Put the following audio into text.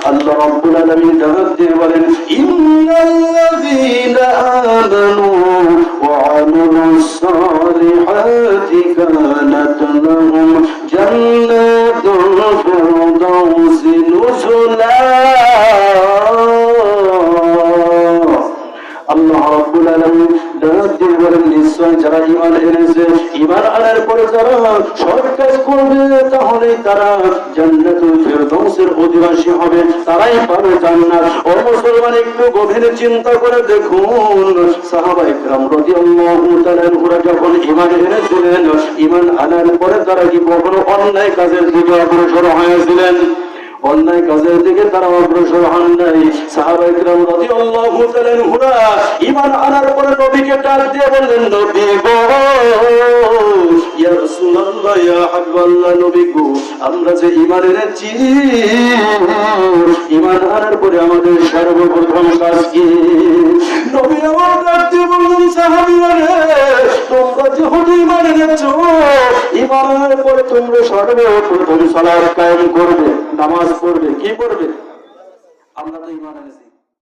আল্লাহ রাব্বুল আলামিন ডাক দিয়ে বলেন ইন্নাল্লাযীনা আমানু ওয়া আমিলুস সালিহাতি কানাত লাহুম জান্নাতুল ফিরদাউসি নুজুলা। আল্লাহ রাব্বুল আলামিন ডাক দিয়ে বলেন নিশ্চয় যারা ঈমান এনেছে, ঈমান আনার পরে যারা সৎ কাজ করবে তাহলে তারা জান্নাতুল ফিরদাউসের অধিবাসী হবে, তারাই পাবে জান্নাত। ও মুসলমান, একটু গভীরে চিন্তা করে দেখুন, সাহাবায়ে কেরাম রাদিয়াল্লাহু তাআলা আনহুরা যখন ঈমান এনেছিলেন, ঈমান আনার পরে তারা কি কখনো অন্যায় কাজের দিকে অগ্রসর হয়েছিলেন? অন্যায় কাজের দিকে তারা অগ্রসর হন নাই। সাহাবায়ে কেরাম রাদিয়াল্লাহু তাআলা আনহুরা ঈমান আনার পরে নবীকে ডাক দিয়ে বললেন, নবী গো, ইয়া রাসূলুল্লাহ, ইয়া হাবিবাল্লাহ, নবী গো, আমরা যে ঈমান এনেছি, ঈমান আনার পরে আমাদের সর্বপ্রথম কাজ কি? নবী আমার ডাক দিয়ে বললেন, সাহাবীরা রে, তোমরা যেহেতু ঈমান এনেছো, ঈমান আনার পরে তোমরা সর্বপ্রথম সালাত কায়েম করবে, নামাজ পড়বে। কি পড়বে? আমরা তো ঈমান এনেছি।